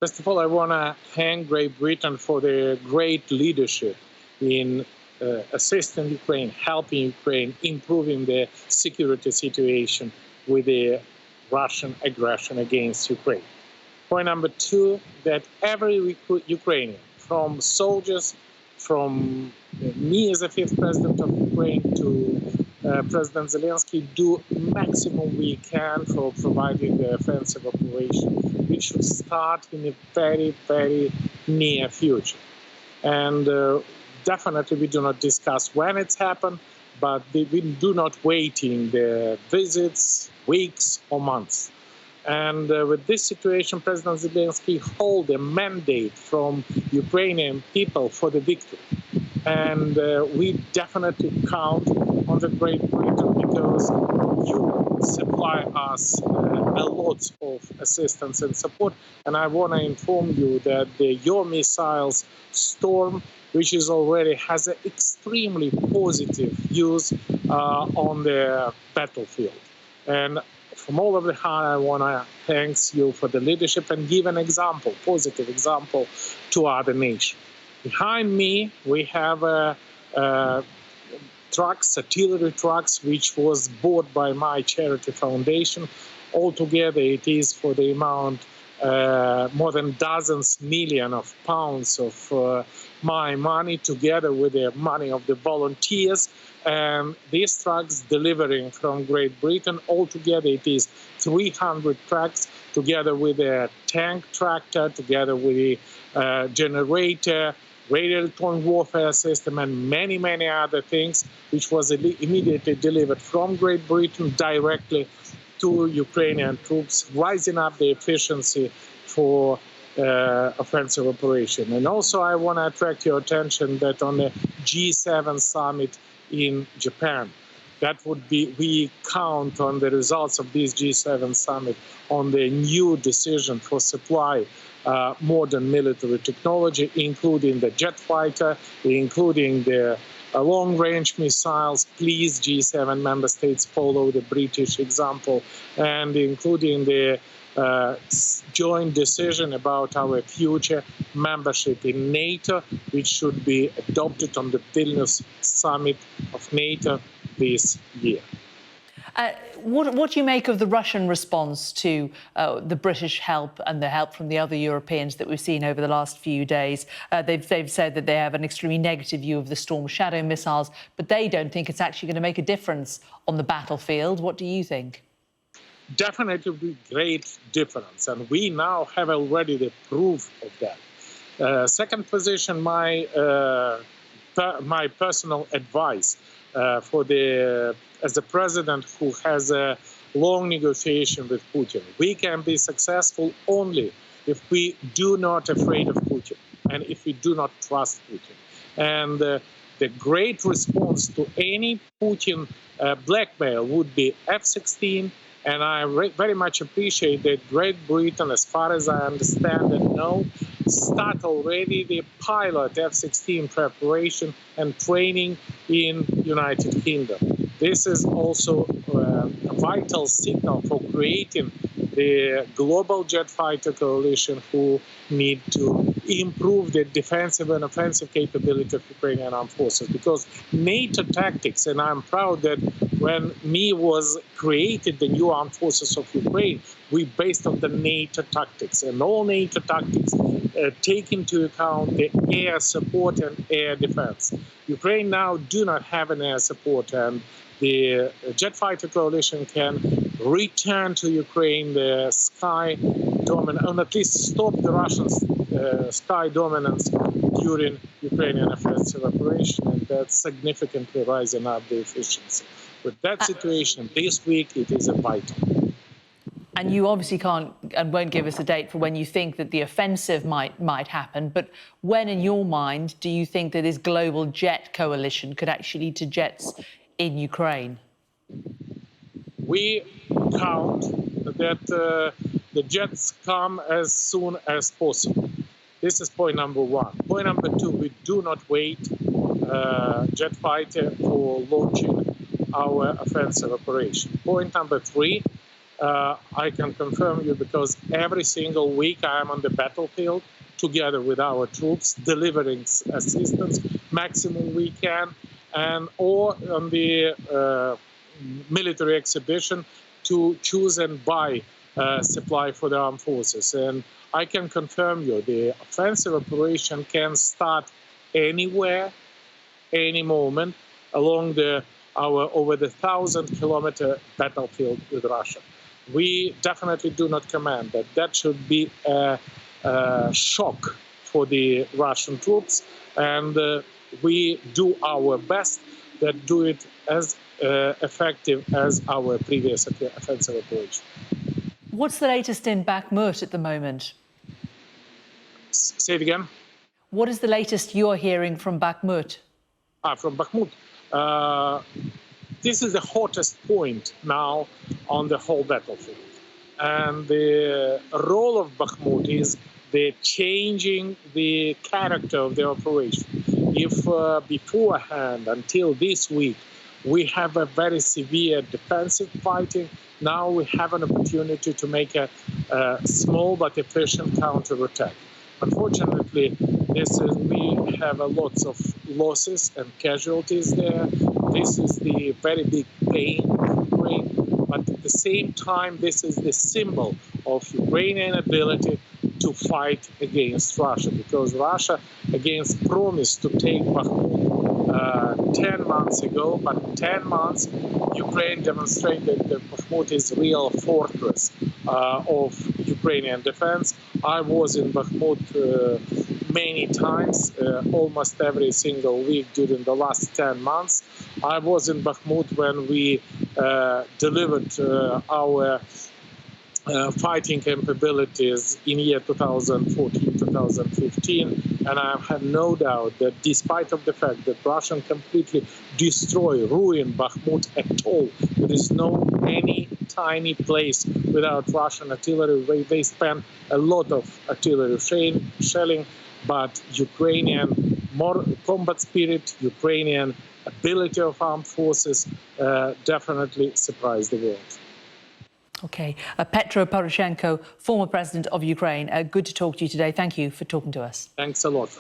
First of all, I want to thank Great Britain for their great leadership in assisting Ukraine, helping Ukraine, improving the security situation with the Russian aggression against Ukraine. Point number two, that every Ukrainian, from soldiers, from me as the fifth president of Ukraine to President Zelensky, do maximum we can for providing the offensive operation, which should start in a very, very near future. And definitely we do not discuss when it's happened, but we do not wait in the visits, weeks or months. And with this situation, President Zelensky holds a mandate from Ukrainian people for the victory. And we definitely count on the Great Britain because you supply us a lot of assistance and support. And I want to inform you that your missiles Storm, which is already has an extremely positive use on the battlefield. And from all of the heart, I want to thank you for the leadership and give an example, positive example, to other nations. Behind me, we have trucks, artillery trucks, which was bought by my charity foundation. Altogether, it is for the amount more than dozens million of pounds of my money, together with the money of the volunteers. And these trucks delivering from Great Britain, altogether it is 300 trucks, together with a tank tractor, together with a generator, radio-electronic warfare system, and many, many other things, which was immediately delivered from Great Britain directly to Ukrainian troops, rising up the efficiency for offensive operation. And also I want to attract your attention that on the G7 summit in Japan, that would be, we count on the results of this G7 summit on the new decision for supply modern military technology, including the jet fighter, including the long-range missiles. Please, G7 member states, follow the British example, and including the joint decision about our future membership in NATO, which should be adopted on the Vilnius summit of NATO this year. What do you make of the Russian response to the British help and the help from the other Europeans that we've seen over the last few days? They've said that they have an extremely negative view of the Storm Shadow missiles, but they don't think it's actually going to make a difference on the battlefield. What do you think? Definitely great difference, and we now have already the proof of that. Second position, my personal advice for as a president who has a long negotiation with Putin. We can be successful only if we do not afraid of Putin and if we do not trust Putin. And the great response to any Putin blackmail would be F-16. And I very much appreciate that Great Britain, as far as I understand and know, start already the pilot F-16 preparation and training in United Kingdom. This is also a vital signal for creating the global jet fighter coalition who need to improve the defensive and offensive capability of Ukrainian armed forces. Because NATO tactics, and I'm proud that when was created the new armed forces of Ukraine, we based on the NATO tactics, and all NATO tactics take into account the air support and air defense. Ukraine now do not have an air support, and the jet fighter coalition can return to Ukraine the sky dominance, and at least stop the Russian sky dominance during Ukrainian offensive operation, and that's significantly rising up the efficiency. With that situation, this week, it is a vital. And you obviously can't and won't give us a date for when you think that the offensive might happen, but when, in your mind, do you think that this global jet coalition could actually lead to jets in Ukraine? We count that the jets come as soon as possible. This is point number one. Point number two, we do not wait jet fighter for launching our offensive operation. Point number three, I can confirm you because every single week I am on the battlefield together with our troops, delivering assistance maximum we can, or on the military exhibition to choose and buy supply for the armed forces. And I can confirm you, the offensive operation can start anywhere, any moment along our over the 1,000-kilometer battlefield with Russia. We definitely do not command that. That should be a shock for the Russian troops, and we do our best that do it as effective as our previous offensive operation. What's the latest in Bakhmut at the moment? Say it again. What is the latest you're hearing from Bakhmut? From Bakhmut. This is the hottest point now on the whole battlefield. And the role of Bakhmut is the changing the character of the operation. If beforehand, until this week, we have a very severe defensive fighting, now we have an opportunity to make a small but efficient counterattack. Unfortunately, we have lots of losses and casualties there. This is the very big pain of Ukraine, but at the same time, this is the symbol of Ukrainian ability to fight against Russia, because Russia against promised to take Bakhmut 10 months ago, but in 10 months, Ukraine demonstrated that Bakhmut is a real fortress of Ukrainian defense. I was in Bakhmut many times, almost every single week during the last 10 months. I was in Bakhmut when we delivered our fighting capabilities in year 2014-2015, and I have no doubt that despite of the fact that Russian completely ruin Bakhmut at all, there is no any tiny place without Russian artillery. They spend a lot of artillery shelling, but Ukrainian combat spirit, Ukrainian ability of armed forces definitely surprised the world. OK. Petro Poroshenko, former president of Ukraine. Good to talk to you today. Thank you for talking to us. Thanks a lot.